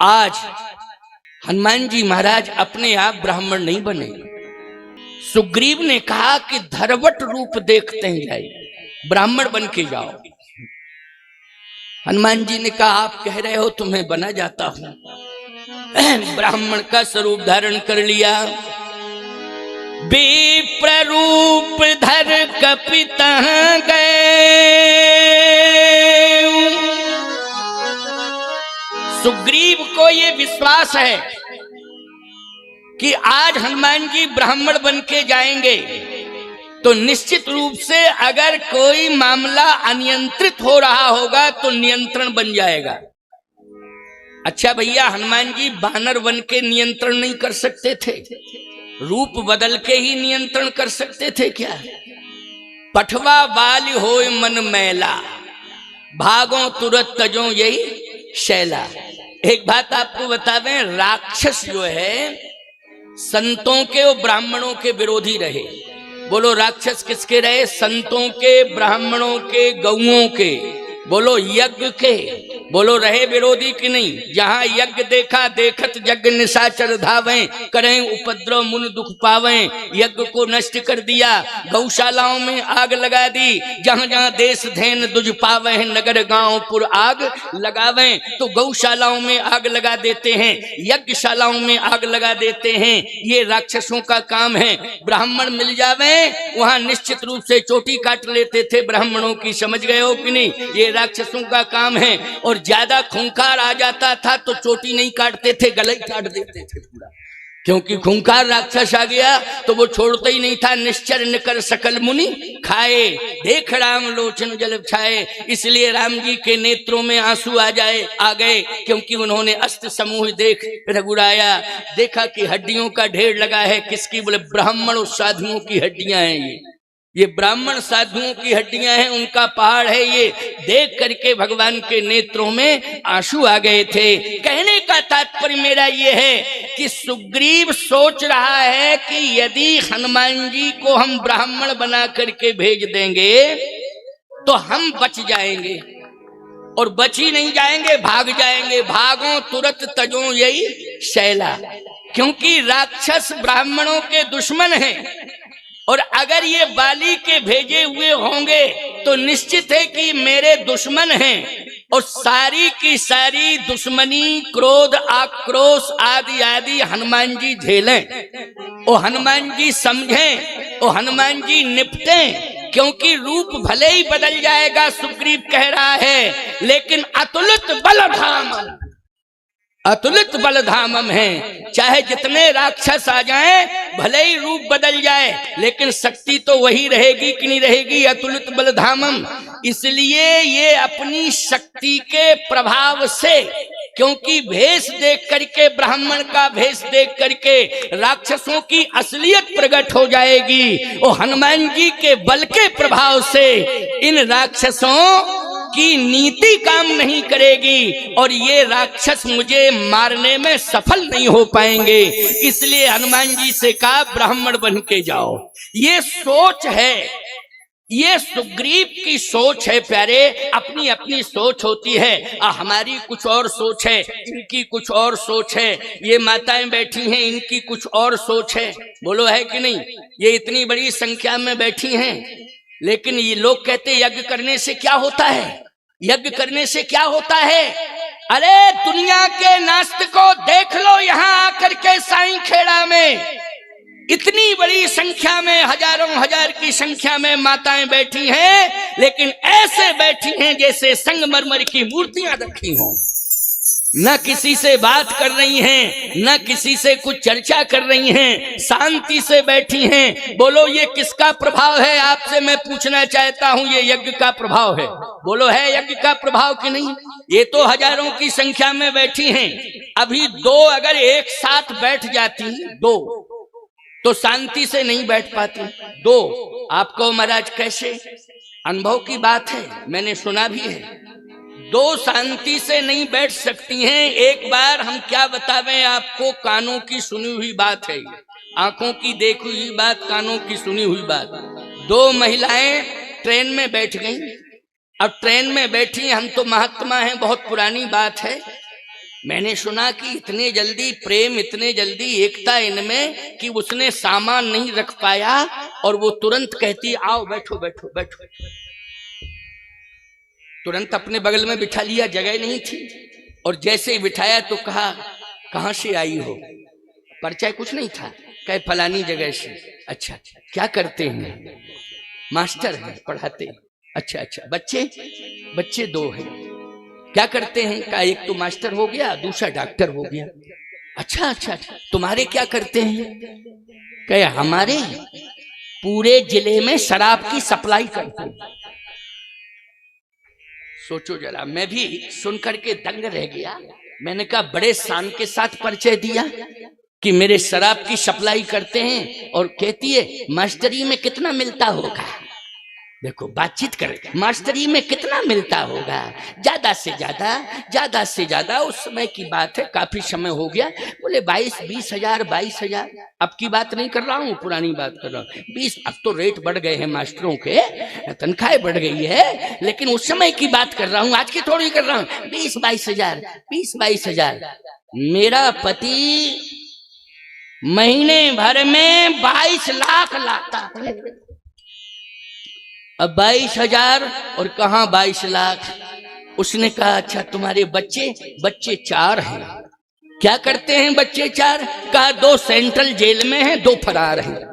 आज हनुमान जी महाराज अपने आप ब्राह्मण नहीं बने। सुग्रीव ने कहा कि धरवट रूप देखते हैं जाए, ब्राह्मण बन के जाओ। हनुमान जी ने कहा आप कह रहे हो तो मैं बना जाता हूं। ब्राह्मण का स्वरूप धारण कर लिया। विप्ररूप धर कपिता गए। सुग्रीव को ये विश्वास है कि आज हनुमान जी ब्राह्मण बन के जाएंगे तो निश्चित रूप से अगर कोई मामला अनियंत्रित हो रहा होगा तो नियंत्रण बन जाएगा। अच्छा भैया, हनुमान जी बानर बन के नियंत्रण नहीं कर सकते थे? रूप बदल के ही नियंत्रण कर सकते थे क्या? पठवा बाल होय मन मैला, भागो तुरंत तजो यही शैला। एक बात आपको बता दें, राक्षस जो है संतों के और ब्राह्मणों के विरोधी रहे। बोलो राक्षस किसके रहे? संतों के, ब्राह्मणों के, गौओं के, बोलो यज्ञ के, बोलो रहे विरोधी कि नहीं? जहां यज्ञ देखा देखत यज्ञ निशाचर धावें, करें उपद्रव मुन दुख पावें। यज्ञ को नष्ट कर दिया, गौशालाओं में आग लगा दी। जहां जहां देश धैन दुज पावे, नगर गांव पुर आग लगावें। तो गौशालाओं में आग लगा देते हैं, यज्ञशालाओं में आग लगा देते हैं। ये राक्षसों का काम है। ब्राह्मण मिल जावे वहां निश्चित रूप से चोटी काट लेते थे ब्राह्मणों की। समझ गए हो कि नहीं? ये राक्षसों का काम है। और ज्यादा खूंखार आ जाता था तो चोटी नहीं काटते थे, गला ही काट देते थे पूरा। क्योंकि खूंखार राक्षस आ गया तो वो छोड़ता ही नहीं था। निश्चर न कर सकल मुनि खाए, देख राम लोचन जल छाए। इसलिए राम जी के नेत्रों में आंसू आ गए क्योंकि उन्होंने अस्त समूह देख रघुराया। देखा कि हड्डियों का ढेर लगा है। किसकी? बोले ब्राह्मण और साधुओं की हड्डियां हैं। ये ब्राह्मण साधुओं की हड्डियां हैं, उनका पहाड़ है। ये देख करके भगवान के नेत्रों में आंसू आ गए थे। कहने का तात्पर्य मेरा ये है कि सुग्रीव सोच रहा है कि यदि हनुमान जी को हम ब्राह्मण बना करके भेज देंगे तो हम बच जाएंगे, और बच ही नहीं जाएंगे, भाग जाएंगे। भागो तुरंत तजो यही शैला। क्योंकि राक्षस ब्राह्मणों के दुश्मन हैं, और अगर ये बाली के भेजे हुए होंगे तो निश्चित है कि मेरे दुश्मन हैं। और सारी की सारी दुश्मनी, क्रोध, आक्रोश आदि आदि हनुमान जी झेलें और हनुमान जी समझें और हनुमान जी निपटें। क्योंकि रूप भले ही बदल जाएगा, सुग्रीव कह रहा है, लेकिन अतुलित बलधाम, अतुलित बलधामम है। चाहे जितने राक्षस आ जाएं, भले ही रूप बदल जाए, लेकिन शक्ति तो वही रहेगी कि नहीं रहेगी? अतुलित बलधामम। इसलिए ये अपनी शक्ति के प्रभाव से, क्योंकि भेष देख करके, ब्राह्मण का भेष देख करके राक्षसों की असलियत प्रकट हो जाएगी, और हनुमान जी के बल के प्रभाव से इन राक्षसों की नीति काम नहीं करेगी और ये राक्षस मुझे मारने में सफल नहीं हो पाएंगे। इसलिए हनुमान जी से कहा ब्राह्मण बन के जाओ। ये सोच है, ये सुग्रीव की सोच है प्यारे। अपनी अपनी सोच होती है। हमारी कुछ और सोच है, इनकी कुछ और सोच है। ये माताएं बैठी हैं, इनकी कुछ और सोच है। बोलो है कि नहीं? ये इतनी बड़ी संख्या में बैठी हैं, लेकिन ये लोग कहते यज्ञ करने से क्या होता है? यज्ञ करने से क्या होता है? अरे दुनिया के नास्तिकों देख लो, यहां आकर के साईं खेड़ा में इतनी बड़ी संख्या में, हजारों हजार की संख्या में माताएं बैठी हैं, लेकिन ऐसे बैठी हैं जैसे संगमरमर की मूर्तियां रखी हों। न किसी से बात कर रही हैं, न किसी से कुछ चर्चा कर रही हैं, शांति से बैठी हैं। बोलो ये किसका प्रभाव है? आपसे मैं पूछना चाहता हूं। ये यज्ञ का प्रभाव है। बोलो है यज्ञ का प्रभाव कि नहीं? ये तो हजारों की संख्या में बैठी हैं। अभी दो अगर एक साथ बैठ जाती, दो तो शांति से नहीं बैठ पाती। दो आपको महाराज कैसे? अनुभव की बात है, मैंने सुना भी है। दो शांति से नहीं बैठ सकती हैं। एक बार हम क्या बतावें आपको, कानों की सुनी हुई बात है, आंखों की देखी हुई बात, कानों की सुनी हुई बात। दो महिलाएं ट्रेन में बैठ गईं। अब ट्रेन में बैठी, हम तो महात्मा हैं, बहुत पुरानी बात है। मैंने सुना कि इतने जल्दी प्रेम, इतने जल्दी एकता इनमें कि उसने सामान नहीं रख पाया और वो तुरंत कहती आओ बैठो बैठो बैठो, तुरंत अपने बगल में बिठा लिया, जगह नहीं थी। और जैसे ही बिठाया तो कहा कहां से आई हो? परिचय कुछ नहीं था, कहे फलानी जगह से। अच्छा क्या करते हैं? मास्टर हैं, पढ़ाते हैं। अच्छा अच्छा, बच्चे? बच्चे 2 हैं। क्या करते हैं? कहा एक तो मास्टर हो गया, दूसरा डॉक्टर हो गया। अच्छा अच्छा, तुम्हारे क्या करते हैं? कहे हमारे पूरे जिले में शराब की सप्लाई करते हैं। सोचो जरा, मैं भी सुन करके दंग रह गया। मैंने कहा बड़े शान के साथ परिचय दिया कि मेरे शराब की सप्लाई करते हैं, और कहती है मास्टरी में कितना मिलता होगा। देखो बातचीत कर, मास्टरी में कितना मिलता होगा? ज्यादा से ज्यादा, उस समय की बात है, काफी समय हो गया। बोले 22 हजार 22 हजार। अब की बात नहीं कर रहा हूँ, पुरानी बात कर रहा हूँ। 20, अब तो रेट बढ़ गए हैं मास्टरों के, तनख्वाहें बढ़ गई है, लेकिन उस समय की बात कर रहा हूँ, आज की थोड़ी कर रहा हूँ। 20-22 हजार, 20-22 हजार। मेरा पति महीने भर में 22 लाख लाता है। अब 22 हजार और कहाँ 22 लाख। उसने कहा अच्छा तुम्हारे बच्चे 4 हैं। क्या करते हैं बच्चे 4? कहा 2 सेंट्रल जेल में हैं, 2 फरार हैं।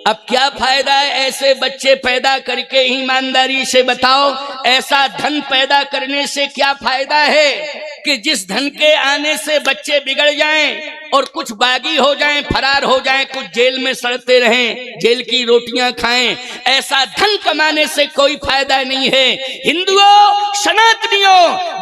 अब क्या फायदा है ऐसे बच्चे पैदा करके? ईमानदारी से बताओ, ऐसा धन पैदा करने से क्या फायदा है कि जिस धन के आने से बच्चे बिगड़ जाएं और कुछ बागी हो जाएं, फरार हो जाएं, कुछ जेल में सड़ते रहें, जेल की रोटियां खाएं। ऐसा धन कमाने से कोई फायदा नहीं है। हिंदुओं, सनातनियों,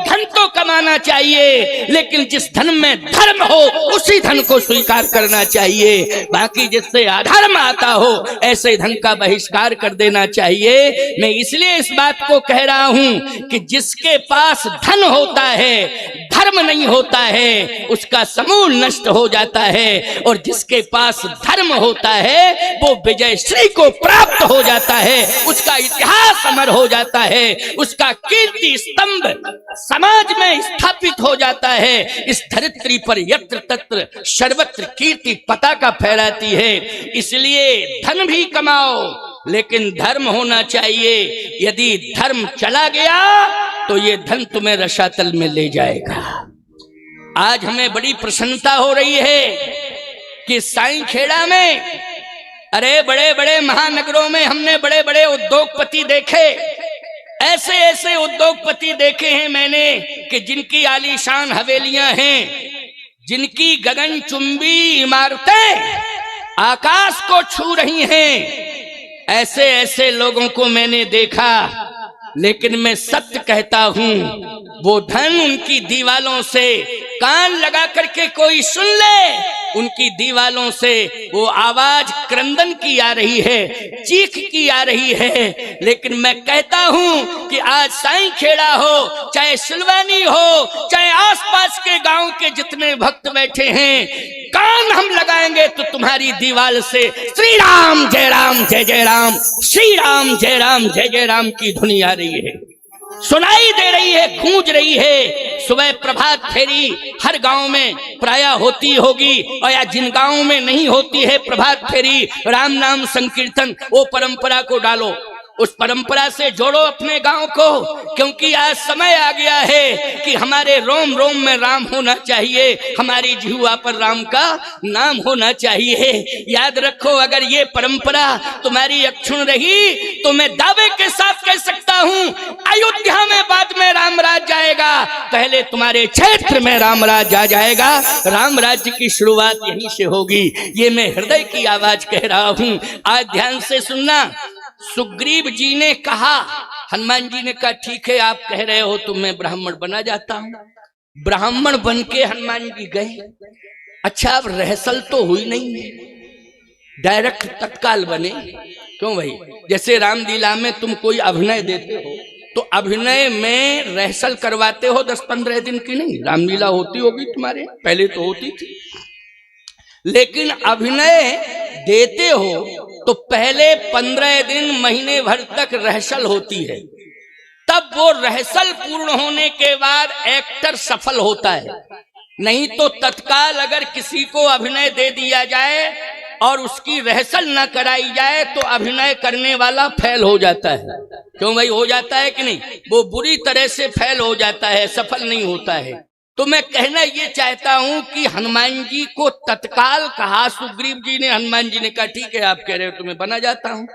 धन तो कमाना चाहिए, लेकिन जिस धन में धर्म हो उसी धन को स्वीकार करना चाहिए। बाकी जिससे अधर्म आता हो ऐसे धन का बहिष्कार कर देना चाहिए। मैं इसलिए इस बात को कह रहा हूं कि जिसके पास धन होता है, धर्म नहीं होता है, उसका समूल नष्ट हो जाता है, और जिसके पास धर्म होता है वो विजय श्री को प्राप्त हो जाता है, उसका इतिहास अमर हो जाता है, उसका कीर्ति स्तंभ समाज में स्थापित हो जाता है। इस धरित्री पर यत्र तत्र सर्वत्र कीर्ति पताका फहराती है। इसलिए धन भी कमाओ, लेकिन धर्म होना चाहिए। यदि धर्म चला गया तो ये धन तुम्हें रसातल में ले जाएगा। आज हमें बड़ी प्रसन्नता हो रही है कि साईंखेड़ा में, अरे बड़े बड़े महानगरों में हमने बड़े बड़े उद्योगपति देखे। ऐसे ऐसे उद्योगपति देखे हैं मैंने कि जिनकी आलीशान हवेलियां हैं, जिनकी गगनचुंबी इमारतें आकाश को छू रही हैं। ऐसे ऐसे लोगों को मैंने देखा, लेकिन मैं सत्य कहता हूं, वो धन उनकी दीवालों से कान लगा करके कोई सुन ले, उनकी दीवालों से वो आवाज क्रंदन की आ रही है, चीख की आ रही है। लेकिन मैं कहता हूं कि आज साईंखेड़ा हो, चाहे सिलवानी हो, चाहे आसपास के गांव के जितने भक्त बैठे हैं, कान हम लगाएंगे तो तुम्हारी दीवाल से श्री राम जय राम जय जय राम, श्री राम जय राम जय जय राम की धुनी आ रही है, सुनाई दे रही है, गूंज रही है। सुबह प्रभात फेरी हर गांव में प्रायः होती होगी, और या जिन गांवों में नहीं होती है प्रभात फेरी, राम नाम संकीर्तन, वो परंपरा को डालो, उस परंपरा से जोड़ो अपने गांव को। क्योंकि आज समय आ गया है कि हमारे रोम रोम में राम होना चाहिए, हमारी जिह्वा पर राम का नाम होना चाहिए। याद रखो, अगर ये परंपरा तुम्हारी अक्षुण्ण रही तो मैं दावे के साथ कह सकता हूं, अयोध्या में बाद में राम राज जाएगा, पहले तुम्हारे क्षेत्र में राम राज आ जाएगा। राम राज्य की शुरुआत यहीं से होगी। ये मैं हृदय की आवाज कह रहा हूं। आज ध्यान से सुनना। सुग्रीव जी ने कहा, हनुमान जी ने कहा ठीक है आप कह रहे हो तो मैं ब्राह्मण बना जाता हूं। ब्राह्मण बन के हनुमान जी गए। अच्छा, अब रहसल तो हुई नहीं है, डायरेक्ट तत्काल बने। क्यों भाई? जैसे रामलीला में तुम कोई अभिनय देते हो तो अभिनय में रहसल करवाते हो 10-15 दिन की नहीं। रामलीला होती होगी तुम्हारे, पहले तो होती थी, लेकिन अभिनय देते हो तो पहले 15 दिन महीने भर तक रहसल होती है। तब वो रहसल पूर्ण होने के बाद एक्टर सफल होता है। नहीं तो तत्काल अगर किसी को अभिनय दे दिया जाए और उसकी रिहर्सल न कराई जाए तो अभिनय करने वाला फेल हो जाता है। क्यों भाई, हो जाता है कि नहीं? वो बुरी तरह से फेल हो जाता है, सफल नहीं होता है। तो मैं कहना ये चाहता हूं कि हनुमान जी को तत्काल कहा सुग्रीव जी ने। हनुमान जी ने कहा ठीक है, आप कह रहे हो तो मैं बना जाता हूं।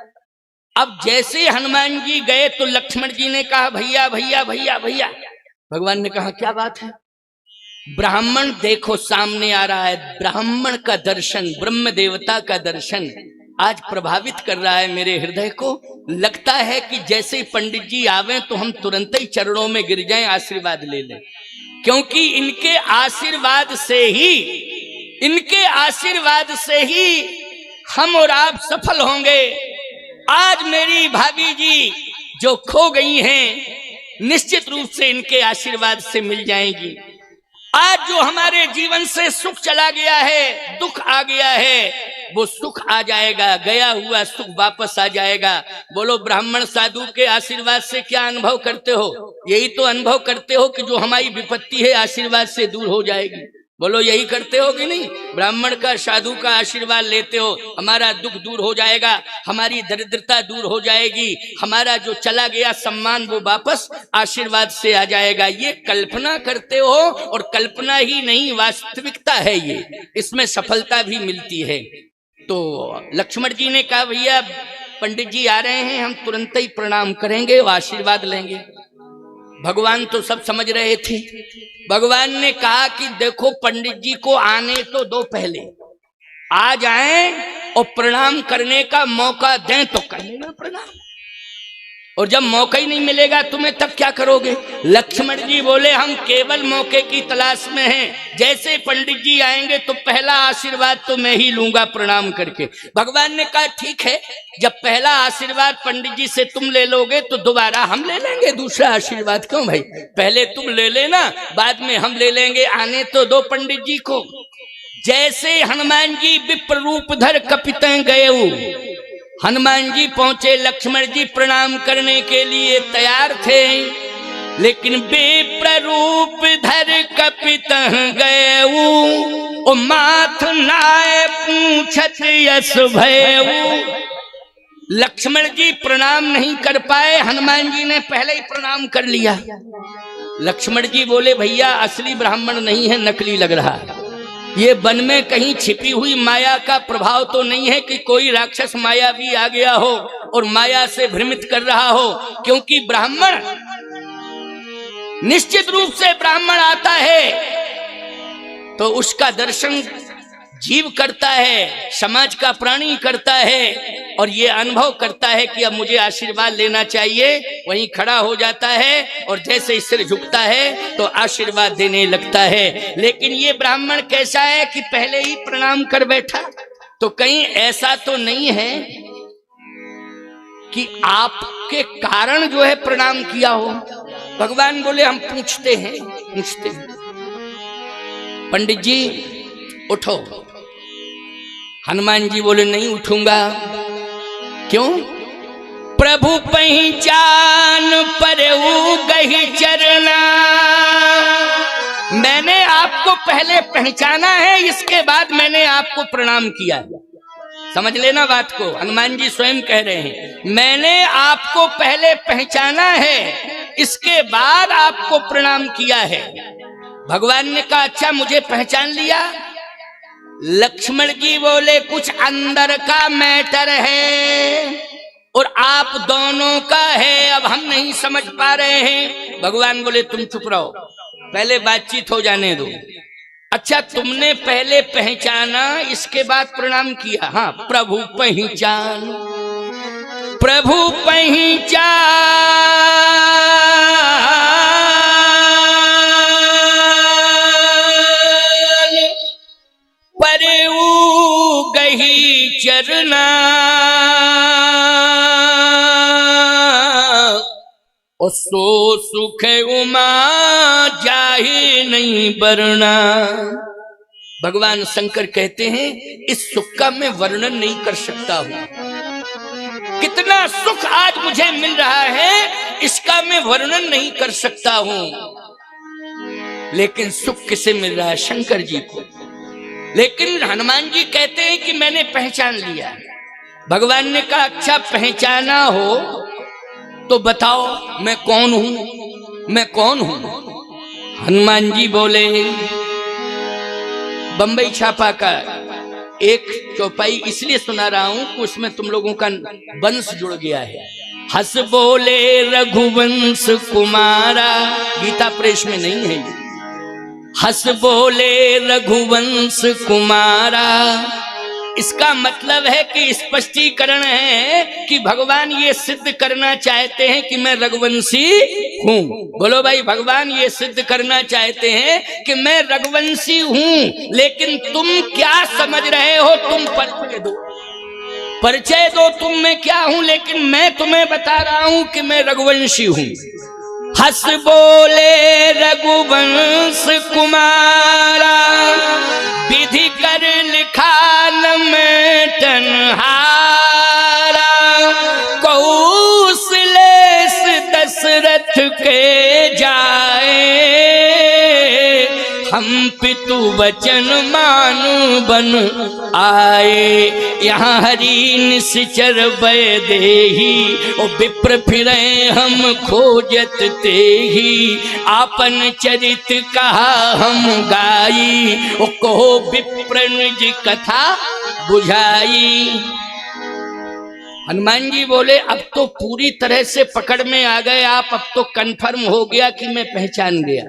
अब जैसे हनुमान जी गए तो लक्ष्मण जी ने कहा भैया भैया भैया भैया। भगवान ने कहा क्या बात है? ब्राह्मण देखो सामने आ रहा है, ब्राह्मण का दर्शन, ब्रह्म देवता का दर्शन आज प्रभावित कर रहा है मेरे हृदय को। लगता है कि जैसे पंडित जी आवे तो हम तुरंत ही चरणों में गिर जाएं, आशीर्वाद ले लें, क्योंकि इनके आशीर्वाद से ही हम और आप सफल होंगे। आज मेरी भाभी जी जो खो गई हैं निश्चित रूप से इनके आशीर्वाद से मिल जाएंगी। आज जो हमारे जीवन से सुख चला गया है, दुख आ गया है, वो सुख आ जाएगा, गया हुआ सुख वापस आ जाएगा। बोलो, ब्राह्मण साधु के आशीर्वाद से क्या अनुभव करते हो? यही तो अनुभव करते हो कि जो हमारी विपत्ति है आशीर्वाद से दूर हो जाएगी। बोलो, यही करते हो कि नहीं? ब्राह्मण का, साधु का आशीर्वाद लेते हो, हमारा दुख दूर हो जाएगा, हमारी दरिद्रता दूर हो जाएगी, हमारा जो चला गया सम्मान वो वापस आशीर्वाद से आ जाएगा। ये कल्पना करते हो, और कल्पना ही नहीं वास्तविकता है ये, इसमें सफलता भी मिलती है। तो लक्ष्मण जी ने कहा भैया पंडित जी आ रहे हैं, हम तुरंत ही प्रणाम करेंगे और आशीर्वाद लेंगे। भगवान तो सब समझ रहे थे। भगवान ने कहा कि देखो पंडित जी को आने तो दो, पहले आ जाएं और प्रणाम करने का मौका दें तो कर लेना प्रणाम, और जब मौका ही नहीं मिलेगा तुम्हें तब क्या करोगे? लक्ष्मण जी बोले हम केवल मौके की तलाश में हैं, जैसे पंडित जी आएंगे तो पहला आशीर्वाद तो मैं ही लूंगा प्रणाम करके। भगवान ने कहा ठीक है, जब पहला आशीर्वाद पंडित जी से तुम ले लोगे तो दोबारा हम ले लेंगे दूसरा आशीर्वाद। क्यों भाई, पहले तुम ले लेना, बाद में हम ले लेंगे, आने तो दो पंडित जी को। जैसे हनुमान जी विप्र रूप धर कपितें गए, हनुमान जी पहुंचे, लक्ष्मण जी प्रणाम करने के लिए तैयार थे, लेकिन विप्र रूप धर कपितः गए, माथ नाय पूछत यश भयऊ। लक्ष्मण जी प्रणाम नहीं कर पाए, हनुमान जी ने पहले ही प्रणाम कर लिया। लक्ष्मण जी बोले भैया असली ब्राह्मण नहीं है, नकली लग रहा है। ये वन में कहीं छिपी हुई माया का प्रभाव तो नहीं है कि कोई राक्षस माया भी आ गया हो और माया से भ्रमित कर रहा हो, क्योंकि ब्राह्मण निश्चित रूप से ब्राह्मण आता है तो उसका दर्शन जीव करता है, समाज का प्राणी करता है, और ये अनुभव करता है कि अब मुझे आशीर्वाद लेना चाहिए। वहीं खड़ा हो जाता है और जैसे सिर झुकता है तो आशीर्वाद देने लगता है। लेकिन ये ब्राह्मण कैसा है कि पहले ही प्रणाम कर बैठा। तो कहीं ऐसा तो नहीं है कि आपके कारण जो है प्रणाम किया हो? भगवान बोले हम पूछते हैं। पंडित जी उठो। हनुमान जी बोले नहीं उठूंगा। क्यों? प्रभु पहचान परऊ गही चरना। मैंने आपको पहले पहचाना है, इसके बाद मैंने आपको प्रणाम किया। समझ लेना बात को, हनुमान जी स्वयं कह रहे हैं मैंने आपको पहले पहचाना है, इसके बाद आपको प्रणाम किया है। भगवान ने कहा अच्छा मुझे पहचान लिया। लक्ष्मण जी बोले कुछ अंदर का मैटर है और आप दोनों का है, अब हम नहीं समझ पा रहे हैं। भगवान बोले तुम चुप रहो, पहले बातचीत हो जाने दो। अच्छा तुमने पहले पहचाना, इसके बाद प्रणाम किया। हाँ, प्रभु पहचान, प्रभु पहचान परऊ गही चरना, और सो सुख उमा जाहि नहीं बरना। भगवान शंकर कहते हैं इस सुख का मैं वर्णन नहीं कर सकता हूं। कितना सुख आज मुझे मिल रहा है, इसका मैं वर्णन नहीं कर सकता हूं। लेकिन सुख किसे मिल रहा है? शंकर जी को। लेकिन हनुमान जी कहते हैं कि मैंने पहचान लिया। भगवान ने कहा अच्छा पहचाना हो तो बताओ मैं कौन हूं, मैं कौन हूं? हनुमान जी बोले, बंबई छापा का एक चौपाई इसलिए सुना रहा हूं कि उसमें तुम लोगों का वंश जुड़ गया है। हंस बोले रघुवंश कुमारा, गीता प्रेस में नहीं है। हंस बोले रघुवंश कुमारा, इसका मतलब है कि स्पष्टीकरण है कि भगवान ये सिद्ध करना चाहते हैं कि मैं रघुवंशी हूं। बोलो भाई, भगवान ये सिद्ध करना चाहते हैं कि मैं रघुवंशी हूं। लेकिन तुम क्या समझ रहे हो? तुम परिचय दो तुम मैं क्या हूं, लेकिन मैं तुम्हें बता रहा हूं कि मैं रघुवंशी हूं। हंस बोले रघुवंश कुमारा, विधि कर लिखा न मेटन हारा। कौशलेश दशरथ के जाए, हम पितु वचन मानु बन आए। यहाँ हरि निश्चर वैदेही, ओ विप्र फिरे हम खोजत तेही। आपन चरित कहा हम गाई, ओ कहो विप्र निज कथा बुझाई। हनुमान जी बोले अब तो पूरी तरह से पकड़ में आ गए आप, अब तो कंफर्म हो गया कि मैं पहचान गया।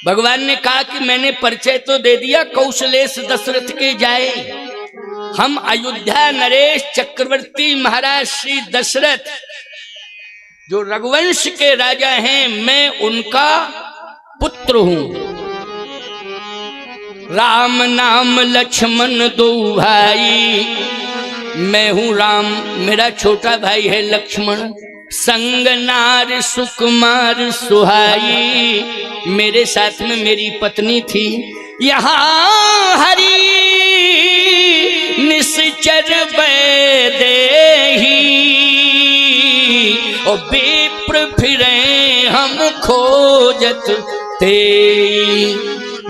भगवान ने कहा कि मैंने परिचय तो दे दिया, कौशलेश दशरथ के जाए। हम अयोध्या नरेश चक्रवर्ती महाराज श्री दशरथ जो रघुवंश के राजा हैं, मैं उनका पुत्र हूं। राम नाम लक्ष्मण दो भाई, मैं हूं राम, मेरा छोटा भाई है लक्ष्मण। संग नार सुकुमार सुहाई, मेरे साथ में मेरी पत्नी थी। यहाँ हरि निश्चर वैदेही, और विप्र फिरे हम खोजत ते।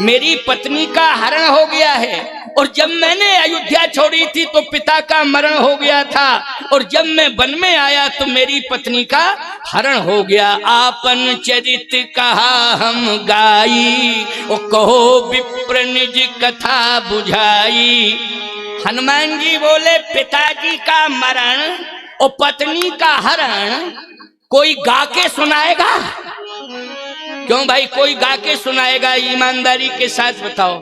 मेरी पत्नी का हरण हो गया है, और जब मैंने अयोध्या छोड़ी थी तो पिता का मरण हो गया था, और जब मैं वन में आया तो मेरी पत्नी का हरण हो गया। आपन चरित कहा हम गाई, ओ कहो विप्र निज कथा बुझाई। हनुमान जी बोले पिताजी का मरण और पत्नी का हरण कोई गा के सुनाएगा? क्यों भाई, कोई गा के सुनाएगा? ईमानदारी के साथ बताओ,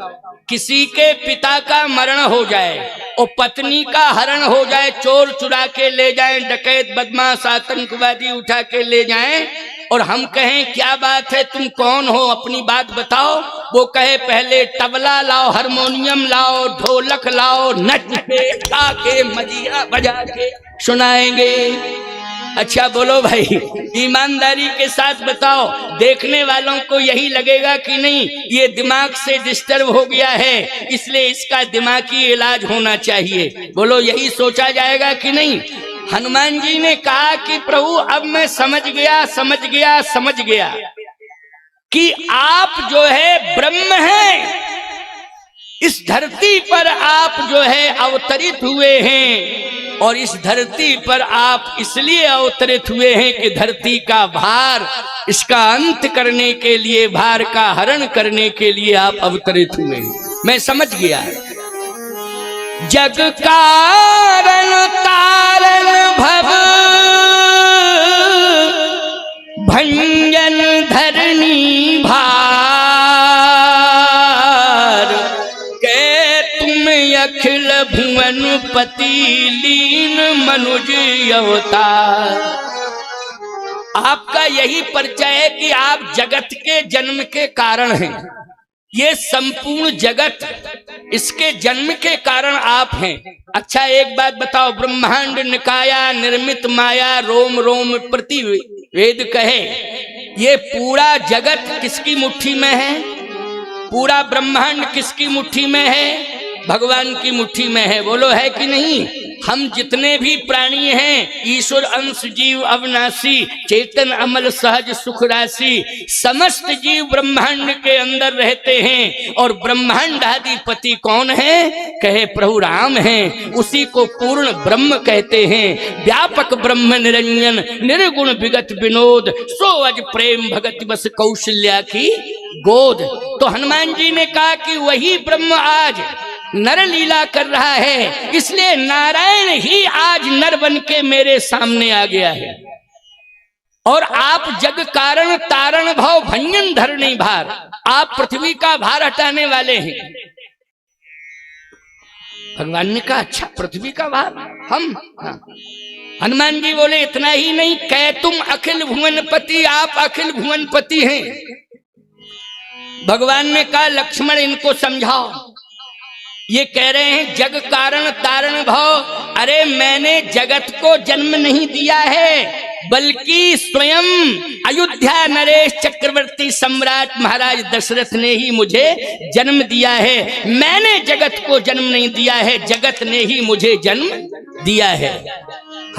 किसी के पिता का मरण हो जाए और पत्नी का हरण हो जाए, चोर चुरा के ले जाएं, डकैत बदमाश आतंकवादी उठा के ले जाएं, और हम कहें क्या बात है, तुम कौन हो, अपनी बात बताओ। वो कहे पहले तबला लाओ, हारमोनियम लाओ, ढोलक लाओ, नच के गा के मजीरा बजा के सुनाएंगे। अच्छा बोलो भाई, ईमानदारी के साथ बताओ, देखने वालों को यही लगेगा कि नहीं ये दिमाग से डिस्टर्ब हो गया है, इसलिए इसका दिमागी इलाज होना चाहिए। बोलो यही सोचा जाएगा कि नहीं? हनुमान जी ने कहा कि प्रभु अब मैं समझ गया कि आप जो है ब्रह्म हैं, इस धरती पर आप जो है अवतरित हुए हैं, और इस धरती पर आप इसलिए अवतरित हुए हैं कि धरती का भार, इसका अंत करने के लिए, भार का हरण करने के लिए आप अवतरित हुए हैं। मैं समझ गया। जग कारण तारण भव भंजन धरनी भार, के तुम अखिल भुवन पति लीन मनुज अवतार। आपका यही परिचय है कि आप जगत के जन्म के कारण हैं। ये संपूर्ण जगत, इसके जन्म के कारण आप हैं। अच्छा एक बात बताओ, ब्रह्मांड निकाया निर्मित माया रोम रोम प्रति वेद कहे, ये पूरा जगत किसकी मुट्ठी में है? पूरा ब्रह्मांड किसकी मुट्ठी में है? भगवान की मुट्ठी में है। बोलो है कि नहीं? हम जितने भी प्राणी हैं, ईश्वर अंश जीव अविनाशी, चेतन अमल सहज सुख राशि, समस्त जीव ब्रह्मांड के अंदर रहते हैं। और ब्रह्मांड अधिपति कौन है? कहे प्रभु राम हैं। उसी को पूर्ण ब्रह्म कहते हैं। व्यापक ब्रह्म निरंजन, निर्गुण विगत विनोद, सो अज प्रेम भगति बस कौशल्या की गोद। तो हनुमान जी ने कहा कि वही ब्रह्म आज नर लीला कर रहा है, इसलिए नारायण ही आज नर बन के मेरे सामने आ गया है। और आप जग कारण तारण भाव भंजन धरणी भार, आप पृथ्वी का भार हटाने वाले हैं। भगवान ने कहा अच्छा पृथ्वी का भार हम? हाँ। हनुमान जी बोले इतना ही नहीं, कह तुम अखिल भुवनपति, आप अखिल भुवनपति हैं। भगवान ने कहा लक्ष्मण इनको समझाओ, ये कह रहे हैं जग कारण तारण भाव। अरे मैंने जगत को जन्म नहीं दिया है, बल्कि स्वयं अयोध्या नरेश चक्रवर्ती सम्राट महाराज दशरथ ने ही मुझे जन्म दिया है। मैंने जगत को जन्म नहीं दिया है, जगत ने ही मुझे जन्म दिया है।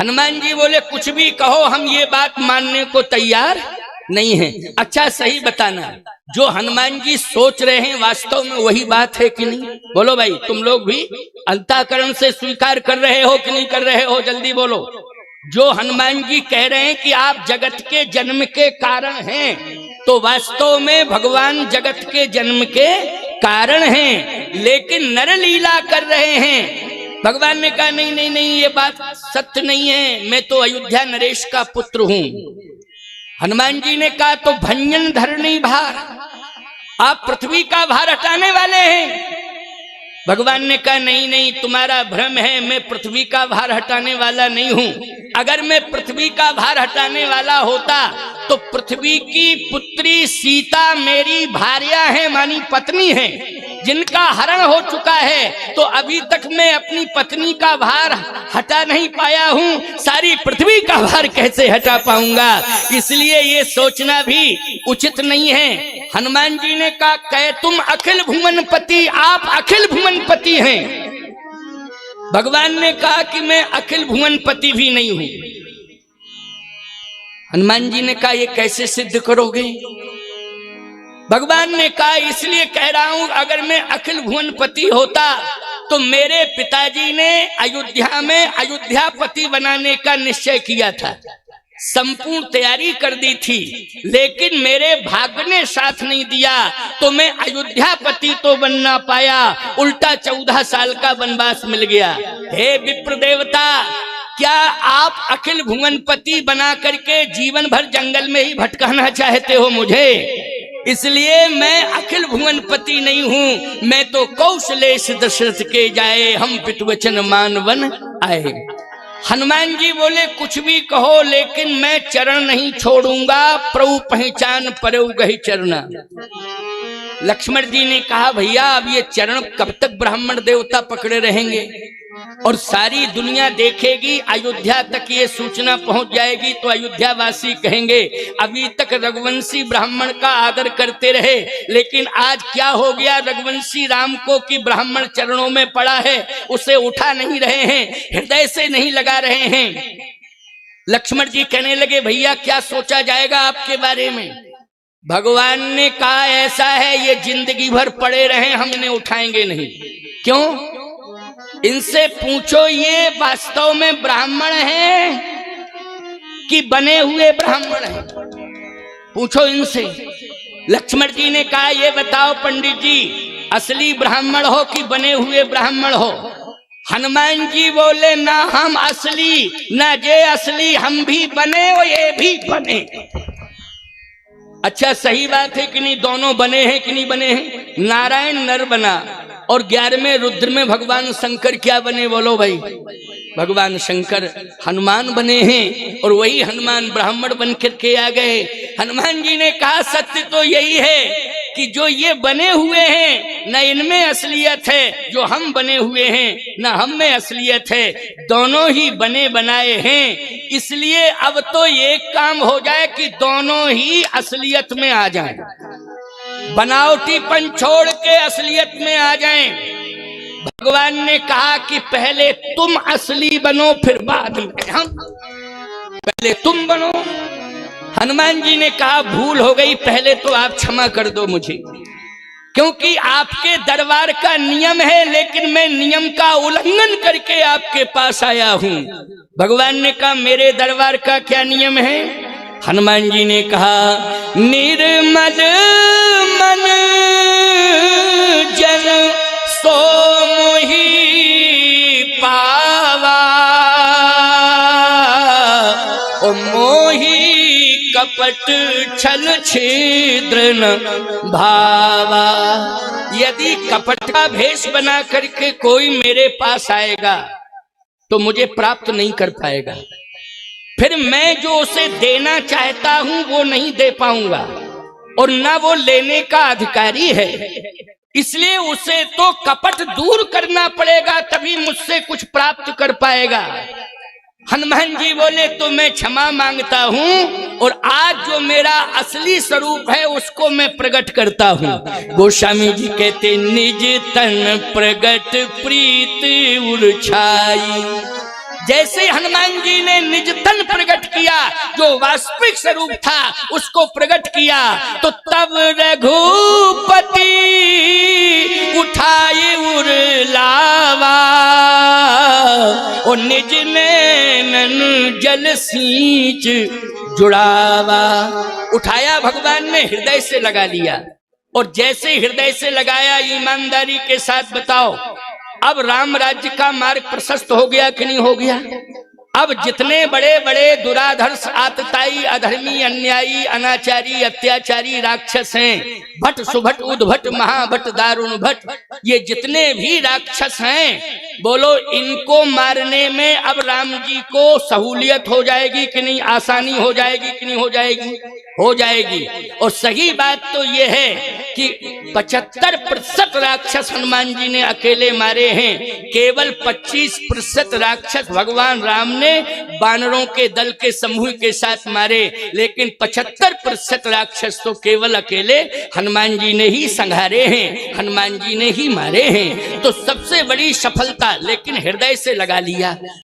हनुमान जी बोले कुछ भी कहो, हम ये बात मानने को तैयार नहीं है। अच्छा सही बताना, जो हनुमान जी सोच रहे हैं वास्तव में वही बात है कि नहीं? बोलो भाई, तुम लोग भी अंतःकरण से स्वीकार कर रहे हो कि नहीं कर रहे हो? जल्दी बोलो। जो हनुमान जी कह रहे हैं कि आप जगत के जन्म के कारण हैं, तो वास्तव में भगवान जगत के जन्म के कारण हैं, लेकिन नर लीला कर रहे हैं। भगवान ने कहा नहीं नहीं नहीं, ये बात सत्य नहीं है, मैं तो अयोध्या नरेश का पुत्र हूं। हनुमान जी ने कहा तो भंजन धरणी भार, आप पृथ्वी का भार हटाने वाले हैं। भगवान ने कहा नहीं नहीं, तुम्हारा भ्रम है, मैं पृथ्वी का भार हटाने वाला नहीं हूं। अगर मैं पृथ्वी का भार हटाने वाला होता तो पृथ्वी की पुत्री सीता मेरी भार्या है, मानी पत्नी है, जिनका हरण हो चुका है। तो अभी तक मैं अपनी पत्नी का भार हटा नहीं पाया हूं, सारी पृथ्वी का भार कैसे हटा पाऊंगा? इसलिए ये सोचना भी उचित नहीं है। हनुमान जी ने कहा कह तुम अखिल भुवनपति, आप अखिल भुवनपति हैं। भगवान ने कहा कि मैं अखिल भुवनपति भी नहीं हूं। हनुमान जी ने कहा ये कैसे सिद्ध करोगे? भगवान ने कहा इसलिए कह रहा हूं, अगर मैं अखिल भुवनपति होता तो मेरे पिताजी ने अयोध्या में अयोध्यापति बनाने का निश्चय किया था, संपूर्ण तैयारी कर दी थी, लेकिन मेरे भाग्य ने साथ नहीं दिया, तो मैं अयोध्यापति तो बन ना पाया, उल्टा 14 साल का वनवास मिल गया। हे विप्र देवता, क्या आप अखिल भुवनपति बना करके जीवन भर जंगल में ही भटकाना चाहते हो मुझे? इसलिए मैं अखिल भुवनपति नहीं हूं, मैं तो कौशलेश दशरथ के जाए, हम पितवचन मानवन आए। हनुमान जी बोले कुछ भी कहो, लेकिन मैं चरण नहीं छोड़ूंगा, प्रभु पहचान परऊ गही चरना। लक्ष्मण जी ने कहा भैया अब ये चरण कब तक ब्राह्मण देवता पकड़े रहेंगे? और सारी दुनिया देखेगी, अयोध्या तक ये सूचना पहुंच जाएगी, तो अयोध्या वासी कहेंगे अभी तक रघुवंशी ब्राह्मण का आदर करते रहे, लेकिन आज क्या हो गया रघुवंशी राम को कि ब्राह्मण चरणों में पड़ा है, उसे उठा नहीं रहे हैं, हृदय से नहीं लगा रहे हैं। लक्ष्मण जी कहने लगे भैया क्या सोचा जाएगा आपके बारे में? भगवान ने कहा ऐसा है, ये जिंदगी भर पड़े रहे, हम इन्हें उठाएंगे नहीं। क्यों? इनसे पूछो ये वास्तव में ब्राह्मण हैं कि बने हुए ब्राह्मण हैं? पूछो इनसे। लक्ष्मण जी ने कहा ये बताओ पंडित जी, असली ब्राह्मण हो कि बने हुए ब्राह्मण हो? हनुमान जी बोले ना हम असली, ना ये असली, हम भी बने और ये भी बने। अच्छा सही बात है कि नहीं? दोनों बने हैं कि नहीं बने हैं? नारायण नर बना और 11वें रुद्र में भगवान शंकर क्या बने बोलो भाई? भगवान शंकर हनुमान बने हैं, और वही हनुमान ब्राह्मण बन करके आ गए। हनुमान जी ने कहा सत्य तो यही है कि जो ये बने हुए हैं न इनमें असलियत है, जो हम बने हुए हैं न हम में असलियत है, दोनों ही बने बनाए हैं। इसलिए अब तो एक काम हो जाए कि दोनों ही असलियत में आ जाएं, बनावटीपन छोड़ के असलियत में आ जाएं। भगवान ने कहा कि पहले तुम असली बनो, फिर बाद में हम, पहले तुम बनो। हनुमान जी ने कहा भूल हो गई, पहले तो आप क्षमा कर दो मुझे, क्योंकि आपके दरबार का नियम है, लेकिन मैं नियम का उल्लंघन करके आपके पास आया हूं। भगवान ने कहा मेरे दरबार का क्या नियम है? हनुमान जी ने कहा निर्मल मन जन सो मोहि पावा, ओ मोहि कपट छल छिद्र न भावा। यदि कपट का भेष बना करके कोई मेरे पास आएगा तो मुझे प्राप्त नहीं कर पाएगा, फिर मैं जो उसे देना चाहता हूं वो नहीं दे पाऊंगा, और ना वो लेने का अधिकारी है। इसलिए उसे तो कपट दूर करना पड़ेगा, तभी मुझसे कुछ प्राप्त कर पाएगा। हनुमान जी बोले तो मैं क्षमा मांगता हूं, और आज जो मेरा असली स्वरूप है उसको मैं प्रकट करता हूं। गोस्वामी जी कहते निज तन प्रगट प्रीत उर्छाई। जैसे हनुमान जी ने निज तन प्रकट किया, जो वास्तविक स्वरूप था उसको प्रकट किया, तो तब रघुपति उठाए उरलावा, और निज नैनन जल सींच जुड़ावा। उठाया भगवान ने, हृदय से लगा लिया, और जैसे हृदय से लगाया, ईमानदारी के साथ बताओ अब राम राज्य का मार्ग प्रशस्त हो गया कि नहीं हो गया? अब जितने बड़े बड़े दुराधर्ष, आतताई, अधर्मी, अन्यायी, अनाचारी, अत्याचारी राक्षस हैं, भट, सुभट, उद्भट, महाभट, दारुण भट, ये जितने भी राक्षस हैं, बोलो इनको मारने में अब राम जी को सहूलियत हो जाएगी कि नहीं, आसानी हो जाएगी कि नहीं हो जाएगी? हो जाएगी। और सही बात तो ये है कि 75% राक्षस हनुमान जी ने अकेले मारे हैं, केवल 25% राक्षस भगवान राम ने बानरों के दल के समूह के साथ मारे, लेकिन 75% राक्षस तो केवल अकेले हनुमान जी ने ही संहारे हैं, हनुमान जी ने ही मारे हैं। तो सबसे बड़ी सफलता, लेकिन हृदय से लगा लिया।